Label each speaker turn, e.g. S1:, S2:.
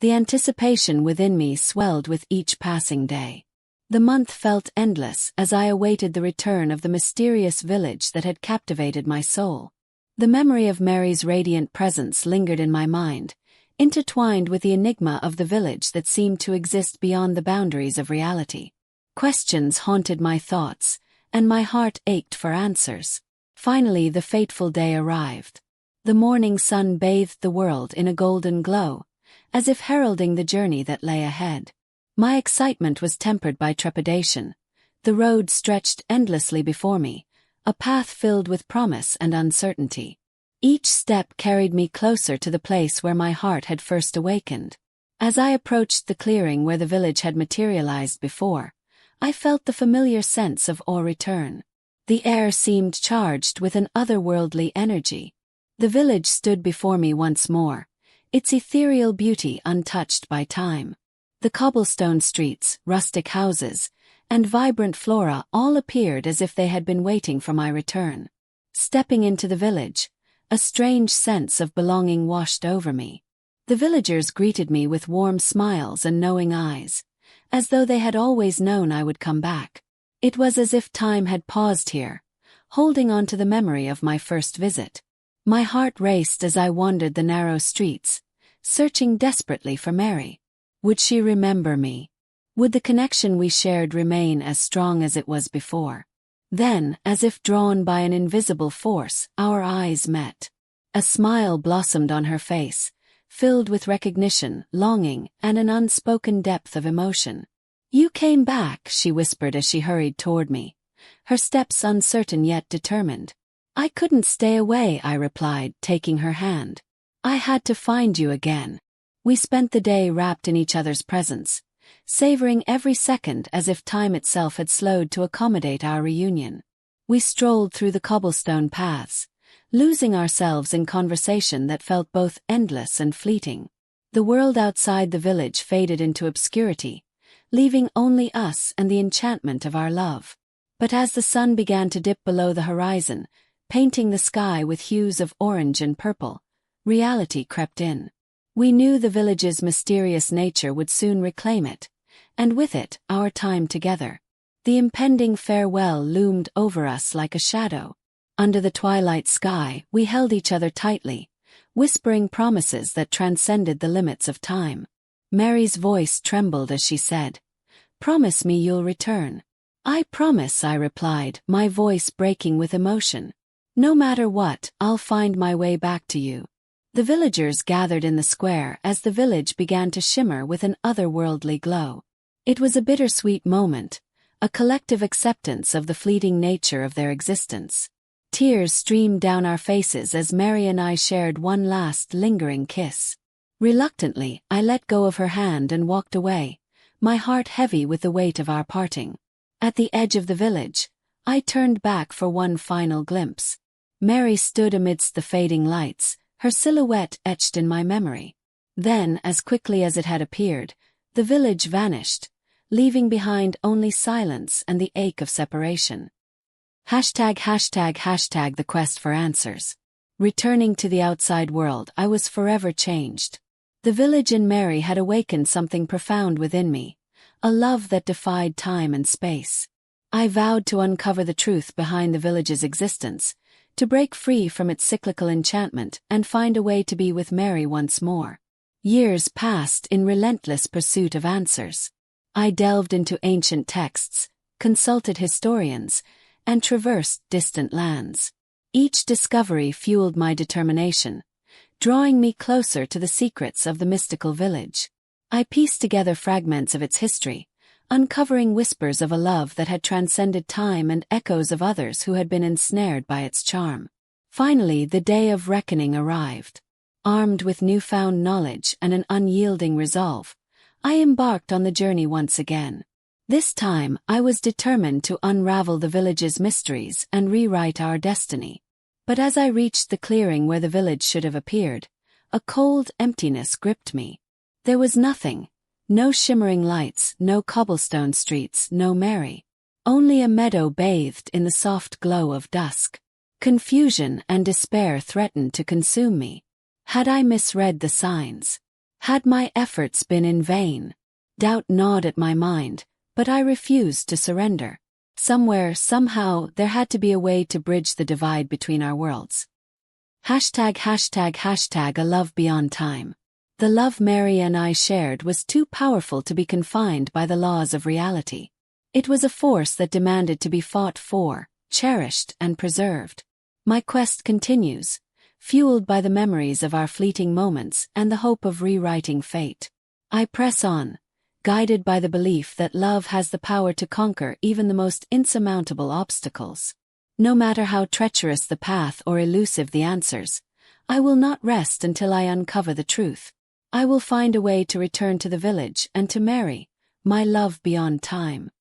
S1: The anticipation within me swelled with each passing day. The month felt endless as I awaited the return of the mysterious village that had captivated my soul. The memory of Mary's radiant presence lingered in my mind, intertwined with the enigma of the village that seemed to exist beyond the boundaries of reality. Questions haunted my thoughts, and my heart ached for answers. Finally, the fateful day arrived. The morning sun bathed the world in a golden glow, as if heralding the journey that lay ahead. My excitement was tempered by trepidation. The road stretched endlessly before me, a path filled with promise and uncertainty. Each step carried me closer to the place where my heart had first awakened. As I approached the clearing where the village had materialized before, I felt the familiar sense of awe return. The air seemed charged with an otherworldly energy. The village stood before me once more, its ethereal beauty untouched by time. The cobblestone streets, rustic houses, and vibrant flora all appeared as if they had been waiting for my return. Stepping into the village, a strange sense of belonging washed over me. The villagers greeted me with warm smiles and knowing eyes, as though they had always known I would come back. It was as if time had paused here, holding on to the memory of my first visit. My heart raced as I wandered the narrow streets, searching desperately for Mary. Would she remember me? Would the connection we shared remain as strong as it was before? Then, as if drawn by an invisible force, our eyes met. A smile blossomed on her face, filled with recognition, longing, and an unspoken depth of emotion. "You came back," she whispered as she hurried toward me, her steps uncertain yet determined. "I couldn't stay away," I replied, taking her hand. "I had to find you again." We spent the day wrapped in each other's presence, savoring every second as if time itself had slowed to accommodate our reunion. We strolled through the cobblestone paths, losing ourselves in conversation that felt both endless and fleeting. The world outside the village faded into obscurity, leaving only us and the enchantment of our love. But as the sun began to dip below the horizon, painting the sky with hues of orange and purple, reality crept in. We knew the village's mysterious nature would soon reclaim it, and with it, our time together. The impending farewell loomed over us like a shadow. Under the twilight sky, we held each other tightly, whispering promises that transcended the limits of time. Mary's voice trembled as she said, "Promise me you'll return." "I promise," I replied, my voice breaking with emotion. "No matter what, I'll find my way back to you." The villagers gathered in the square as the village began to shimmer with an otherworldly glow. It was a bittersweet moment, a collective acceptance of the fleeting nature of their existence. Tears streamed down our faces as Mary and I shared one last lingering kiss. Reluctantly, I let go of her hand and walked away, my heart heavy with the weight of our parting. At the edge of the village, I turned back for one final glimpse. Mary stood amidst the fading lights, her silhouette etched in my memory. Then, as quickly as it had appeared, the village vanished, leaving behind only silence and the ache of separation. #### The quest for answers. Returning to the outside world, I was forever changed. The village and Mary had awakened something profound within me, a love that defied time and space. I vowed to uncover the truth behind the village's existence, to break free from its cyclical enchantment and find a way to be with Mary once more. Years passed in relentless pursuit of answers. I delved into ancient texts, consulted historians, and traversed distant lands. Each discovery fueled my determination, drawing me closer to the secrets of the mystical village. I pieced together fragments of its history, uncovering whispers of a love that had transcended time and echoes of others who had been ensnared by its charm. Finally, the day of reckoning arrived. Armed with newfound knowledge and an unyielding resolve, I embarked on the journey once again. This time, I was determined to unravel the village's mysteries and rewrite our destiny. But as I reached the clearing where the village should have appeared, a cold emptiness gripped me. There was nothing. No shimmering lights, no cobblestone streets, no Mary. Only a meadow bathed in the soft glow of dusk. Confusion and despair threatened to consume me. Had I misread the signs? Had my efforts been in vain? Doubt gnawed at my mind, but I refused to surrender. Somewhere, somehow, there had to be a way to bridge the divide between our worlds. ##### A love beyond time. The love Mary and I shared was too powerful to be confined by the laws of reality. It was a force that demanded to be fought for, cherished, and preserved. My quest continues, fueled by the memories of our fleeting moments and the hope of rewriting fate. I press on, guided by the belief that love has the power to conquer even the most insurmountable obstacles. No matter how treacherous the path or elusive the answers, I will not rest until I uncover the truth. I will find a way to return to the village and to Mary, my love beyond time.